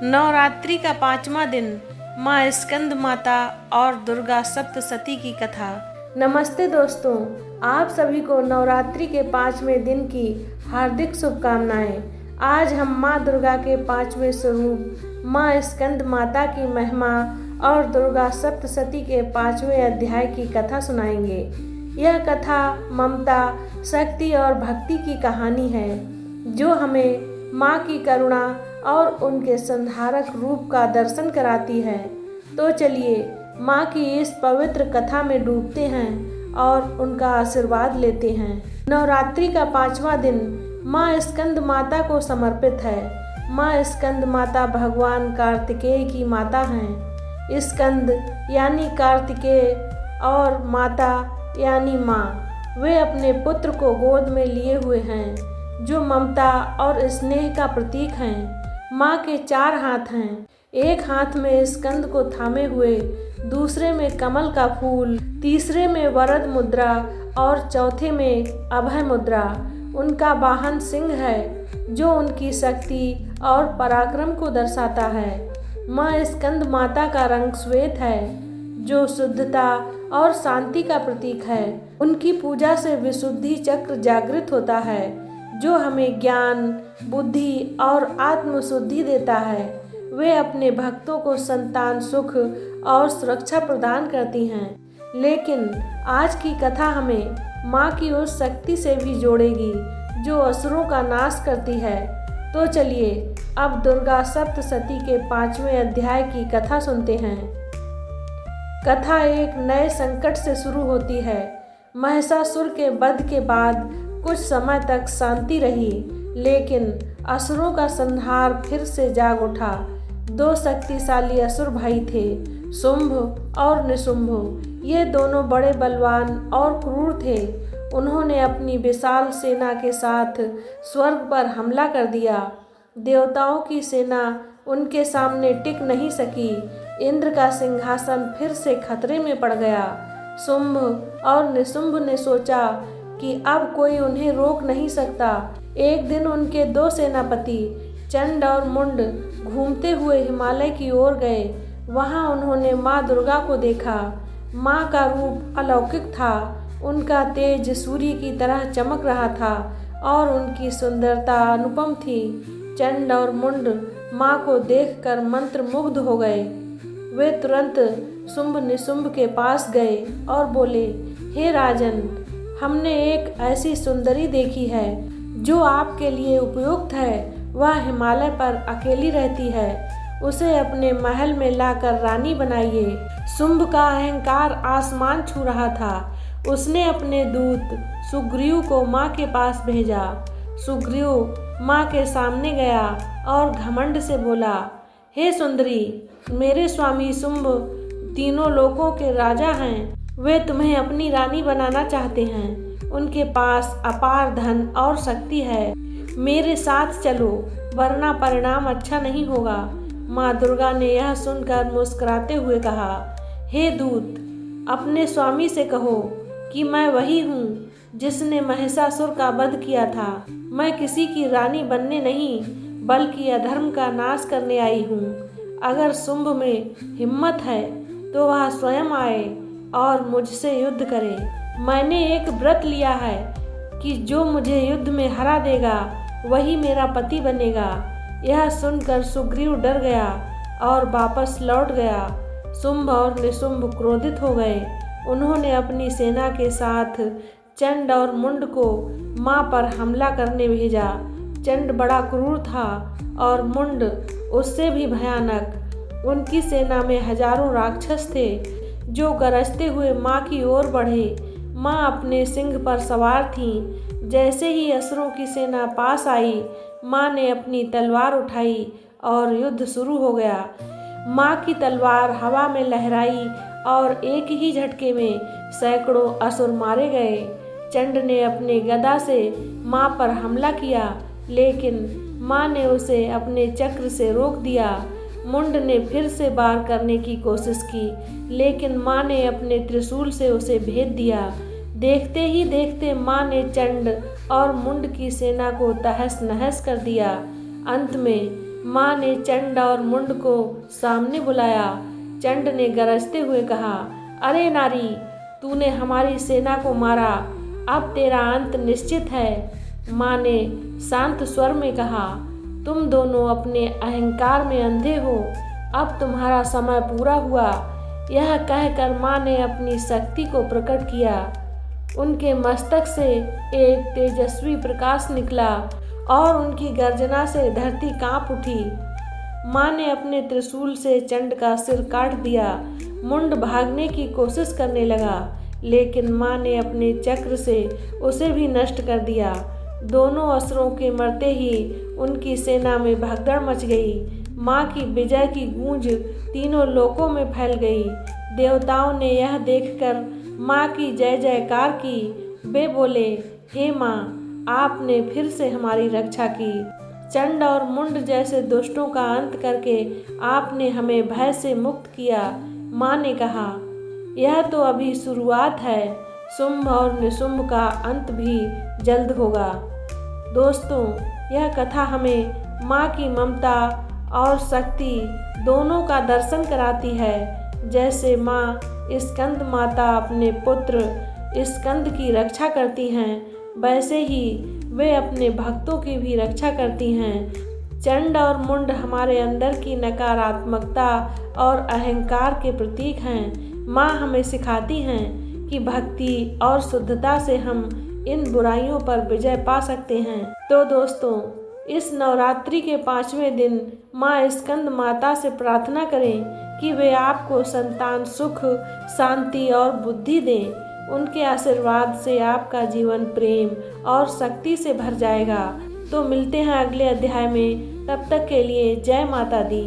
नवरात्रि का 5वां दिन माँ स्कंद माता और दुर्गा सप्तशती की कथा। नमस्ते दोस्तों, आप सभी को नवरात्रि के 5वें दिन की हार्दिक शुभकामनाएं। आज हम माँ दुर्गा के 5वें स्वरूप माँ स्कंद माता की महिमा और दुर्गा सप्तशती के 5वें अध्याय की कथा सुनाएंगे। यह कथा ममता, शक्ति और भक्ति की कहानी है जो हमें माँ की करुणा और उनके संहारक रूप का दर्शन कराती है। तो चलिए माँ की इस पवित्र कथा में डूबते हैं और उनका आशीर्वाद लेते हैं। नवरात्रि का 5वां दिन माँ स्कंद माता को समर्पित है। माँ स्कंद माता भगवान कार्तिकेय की माता हैं। स्कंद यानी कार्तिकेय और माता यानी माँ। वे अपने पुत्र को गोद में लिए हुए हैं जो ममता और स्नेह का प्रतीक हैं। माँ के 4 हाथ हैं, एक हाथ में स्कंद को थामे हुए, दूसरे में कमल का फूल, तीसरे में वरद मुद्रा और चौथे में अभय मुद्रा। उनका वाहन सिंह है जो उनकी शक्ति और पराक्रम को दर्शाता है। माँ स्कंद माता का रंग श्वेत है जो शुद्धता और शांति का प्रतीक है। उनकी पूजा से विशुद्धि चक्र जागृत होता है जो हमें ज्ञान, बुद्धि और आत्मशुद्धि देता है। वे अपने भक्तों को संतान सुख और सुरक्षा प्रदान करती हैं। लेकिन आज की कथा हमें माँ की उस शक्ति से भी जोड़ेगी जो असुरों का नाश करती है। तो चलिए अब दुर्गा सप्तशती के 5वें अध्याय की कथा सुनते हैं। कथा एक नए संकट से शुरू होती है। महिषासुर के वध के बाद कुछ समय तक शांति रही, लेकिन असुरों का संहार फिर से जाग उठा। 2 शक्तिशाली असुर भाई थे, शुंभ और निशुंभ। ये दोनों बड़े बलवान और क्रूर थे। उन्होंने अपनी विशाल सेना के साथ स्वर्ग पर हमला कर दिया। देवताओं की सेना उनके सामने टिक नहीं सकी। इंद्र का सिंहासन फिर से खतरे में पड़ गया। शुंभ और निशुंभ ने सोचा कि अब कोई उन्हें रोक नहीं सकता। एक दिन उनके 2 सेनापति चंड और मुंड घूमते हुए हिमालय की ओर गए। वहां उन्होंने माँ दुर्गा को देखा। माँ का रूप अलौकिक था। उनका तेज सूर्य की तरह चमक रहा था और उनकी सुंदरता अनुपम थी। चंड और मुंड माँ को देखकर मंत्रमुग्ध हो गए। वे तुरंत शुंभ निशुंभ के पास गए और बोले, हे राजन, हमने एक ऐसी सुंदरी देखी है जो आपके लिए उपयुक्त है। वह हिमालय पर अकेली रहती है। उसे अपने महल में लाकर रानी बनाइए। शुंभ का अहंकार आसमान छू रहा था। उसने अपने दूत सुग्रीव को माँ के पास भेजा। सुग्रीव माँ के सामने गया और घमंड से बोला, हे सुंदरी, मेरे स्वामी शुंभ तीनों लोकों के राजा हैं। वे तुम्हें अपनी रानी बनाना चाहते हैं। उनके पास अपार धन और शक्ति है। मेरे साथ चलो, वरना परिणाम अच्छा नहीं होगा। माँ दुर्गा ने यह सुनकर मुस्कुराते हुए कहा, हे दूत, अपने स्वामी से कहो कि मैं वही हूँ जिसने महिषासुर का वध किया था। मैं किसी की रानी बनने नहीं, बल्कि अधर्म का नाश करने आई हूँ। अगर शुंभ में हिम्मत है तो वह स्वयं आए और मुझसे युद्ध करे। मैंने एक व्रत लिया है कि जो मुझे युद्ध में हरा देगा वही मेरा पति बनेगा। यह सुनकर सुग्रीव डर गया और वापस लौट गया। शुंभ और निशुंभ क्रोधित हो गए। उन्होंने अपनी सेना के साथ चंड और मुंड को माँ पर हमला करने भेजा। चंड बड़ा क्रूर था और मुंड उससे भी भयानक। उनकी सेना में हजारों राक्षस थे जो गरजते हुए माँ की ओर बढ़े। माँ अपने सिंह पर सवार थीं। जैसे ही असुरों की सेना पास आई, माँ ने अपनी तलवार उठाई और युद्ध शुरू हो गया। माँ की तलवार हवा में लहराई और एक ही झटके में सैकड़ों असुर मारे गए। चंड ने अपने गदा से माँ पर हमला किया, लेकिन माँ ने उसे अपने चक्र से रोक दिया। मुंड ने फिर से वार करने की कोशिश की, लेकिन माँ ने अपने त्रिशूल से उसे भेद दिया। देखते ही देखते माँ ने चंड और मुंड की सेना को तहस नहस कर दिया। अंत में माँ ने चंड और मुंड को सामने बुलाया। चंड ने गरजते हुए कहा, अरे नारी, तूने हमारी सेना को मारा, अब तेरा अंत निश्चित है। माँ ने शांत स्वर में कहा, तुम दोनों अपने अहंकार में अंधे हो, अब तुम्हारा समय पूरा हुआ। यह कहकर माँ ने अपनी शक्ति को प्रकट किया। उनके मस्तक से एक तेजस्वी प्रकाश निकला और उनकी गर्जना से धरती कांप उठी। माँ ने अपने त्रिशूल से चंड का सिर काट दिया। मुंड भागने की कोशिश करने लगा, लेकिन माँ ने अपने चक्र से उसे भी नष्ट कर दिया। दोनों असुरों के मरते ही उनकी सेना में भगदड़ मच गई। माँ की विजय की गूंज तीनों लोकों में फैल गई। देवताओं ने यह देखकर माँ की जय जयकार की। वे बोले, हे माँ, आपने फिर से हमारी रक्षा की। चंड और मुंड जैसे दुष्टों का अंत करके आपने हमें भय से मुक्त किया। माँ ने कहा, यह तो अभी शुरुआत है, शुंभ और निशुंभ का अंत भी जल्द होगा। दोस्तों, यह कथा हमें माँ की ममता और शक्ति दोनों का दर्शन कराती है। जैसे माँ स्कंद माता अपने पुत्र स्कंद की रक्षा करती हैं, वैसे ही वे अपने भक्तों की भी रक्षा करती हैं। चंड और मुंड हमारे अंदर की नकारात्मकता और अहंकार के प्रतीक हैं। माँ हमें सिखाती हैं कि भक्ति और शुद्धता से हम इन बुराइयों पर विजय पा सकते हैं। तो दोस्तों, इस नवरात्रि के 5वें दिन माँ स्कंद माता से प्रार्थना करें कि वे आपको संतान सुख, शांति और बुद्धि दें। उनके आशीर्वाद से आपका जीवन प्रेम और शक्ति से भर जाएगा। तो मिलते हैं अगले अध्याय में। तब तक के लिए जय माता दी।